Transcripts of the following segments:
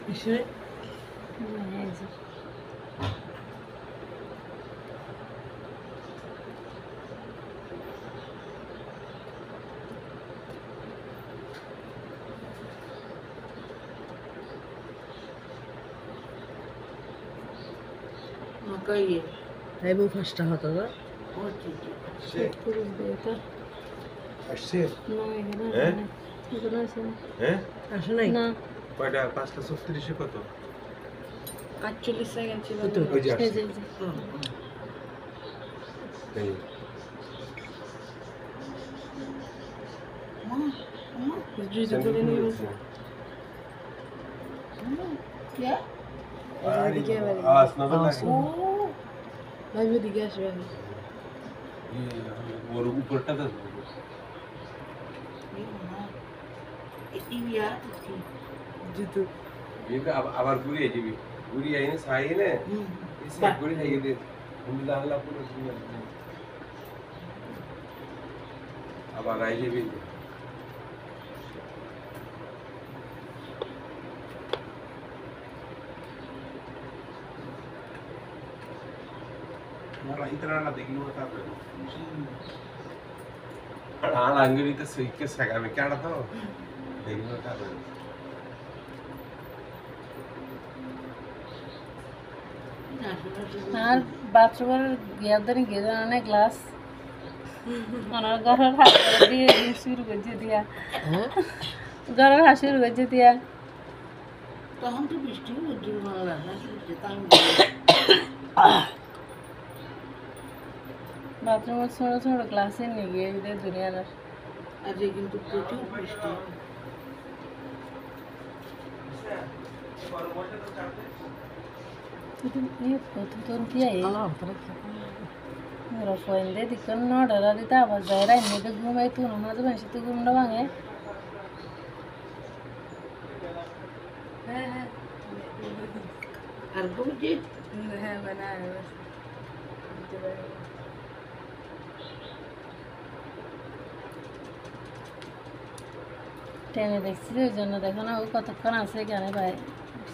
İşte Kayı. Hey bu faşta hata da. O çocuk. আসছে হ্যাঁ হ্যাঁ আসে নাই কয়টা 5:36 কত 48 সেকেন্ড ছিল কত? ওই যে আসছে এই আওয়াজ না লাগে ভাই দিকে আসবে ওর উপরটা তো জিতু এটা আবার ঘুরিয়ে যাবি ঘুরিয়ে আইনে ছাই এনে সেট করে খাইয়ে দে আল্লাহ আল্লাহ পুরো আবার আই যাবি মারা ইতরানা দেখলি ওটা আর আঙ্গুলিতে সুইকে সাগাবে কাটা তো দেখলি ওটা আর বাথরুমের গিয়াদারি গেলে অনেক গ্লাস ওনার ঘরের হাসি দিয়ে শুরু করছে দিয়া ঘরের হাসি শুরু করছে দিয়া তখন তো বৃষ্টি উজ্জ্বল ভালো লাগে বাথরুমের ছোট ছোট গ্লাসে নিয়ে গিয়ে দুনিয়ার আজ কিন্তু প্রচুর বৃষ্টি প্রতিদিন কি রফাইন্দে দিকন নডারা দিতে আবার যায় রাইনে ঘুমাই তুন মাঝে মাঝে তো ঘুমটা ভাঙে আর বুঝি হ্যাঁ বানায় ট্রেনে দেখছি ওই জন্য দেখো না ও কতক্ষণ আছে এখানে ভাই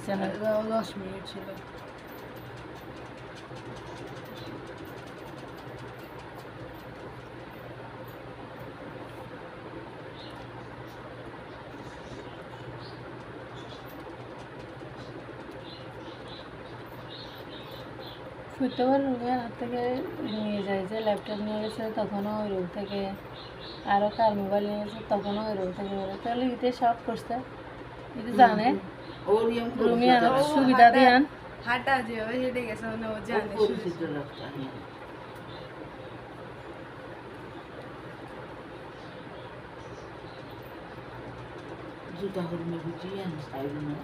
10 মিনিট ছিল শুক্রবার রুমে হাত থেকে নিয়ে যায় যে ল্যাপটপ নিয়ে গেছে তখনও ওই রুম থেকে আরও কার মোবাইল নিয়ে গেছে তখনও ওই রুম থেকে বলে তাহলে ইতে সব করছে ইতে জানে রুমে আনার সুবিধা দিয়ে আন হাঁটা যে ওই হেঁটে গেছে মানে ও জানে পরিচিত রাস্তা জুতা করে বুঝিয়ে আন সাইড না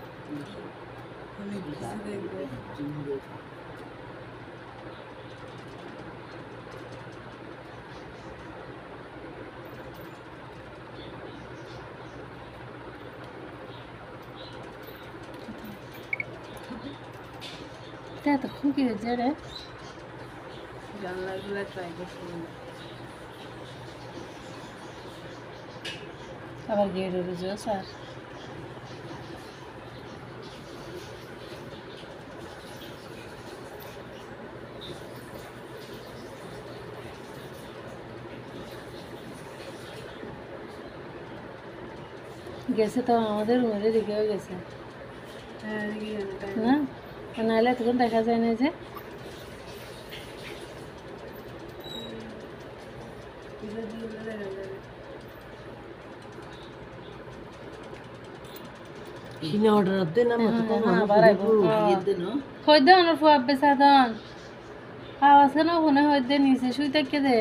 এত খুঁকি হয়েছে রে জানলাগুলো ট্রাই করছি আবার গেট উঠেছে স্যার গেছে তো আমাদের রুমের দিকেও গেছে হ্যাঁ না নাহলে তখন দেখা যায় না যে কিনে অর্ডার দে না মত কম আবার আইব কই দে অনর ফুয়া বেসাদন আওয়াজ কেন ফোনে হই দে নিচে শুই থেকে দে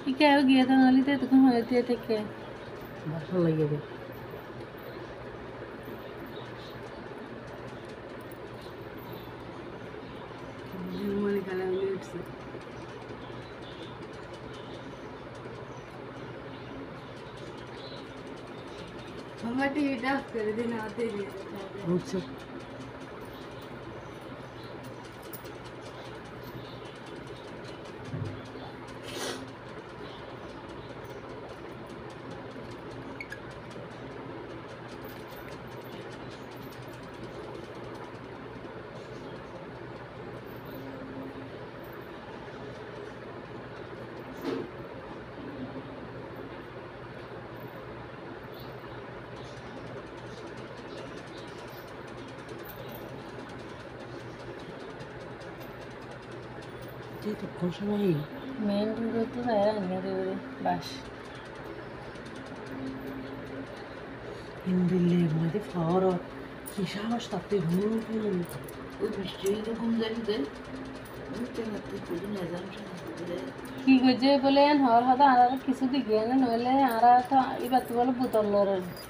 কি কে গিয়ে তো নালিতে তখন হই দিয়ে থেকে ভালো লাগে রে মনে কালা উঠছে আমার টিভিটা অফ করে দিন আমার দেরি বুঝছো যেহেতু কোন সময় মেন রোড তো তাই রান্না দেবে বাস হিন্দিলে মধ্যে ফর কি সাহস তাতে ঘুম ওই বৃষ্টি হইলে ঘুম যাবি দে উঠতে হাতে তুলি না যাম কি করছে বলে হর হয়তো আর কিছু দিকে না নইলে আর তো এবার তো বলে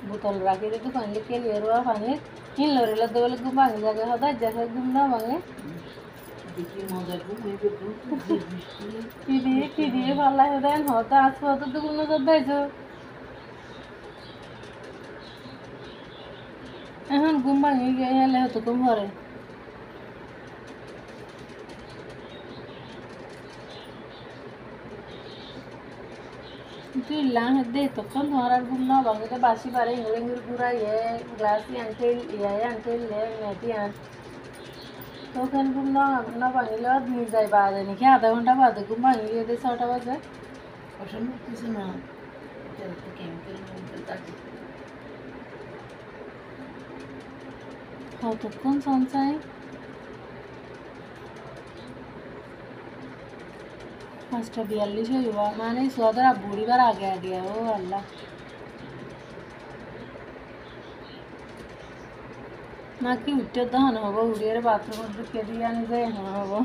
বোতল রাখি দিতে পানি কে লিয়ে পানি কিন লড়লে তো বলে ঘুম ভাঙে যাবে হয়তো যাকে ঘুম না ভাঙে দেখি মজা ঘুম হইবে ঘুম বৃষ্টি কি দিয়ে পাল্লা দেন হয়তো আসবো হয়তো তো কোনো যাইছো এখন ঘুম ভাঙি গিয়ে হেলে হয়তো ঘুম ভরে তুই লাহ দে তখন তোমার আর ঘুম না ভাঙে তো বাসি পারে ইংলিশ গুড়া গ্লাস আনতে আনতে মেথি আন তখন ঘুম না ভাঙিলে আর দিন যায় বাদে নাকি আধা ঘন্টা বাদে ঘুম ভাঙি গিয়ে 6টা বাজে অসম্ভব কিছু না কেমিক্যাল থাকে কতক্ষণ সঞ্চয় 5:42 হইব মানে সোয়াদের বুড়িবার আগে আগে ও আল্লাহ নাকি উঠতে দহন হবো উড়িয়ে বাথরুম ঢুকে দিয়ে আনি যায় হবো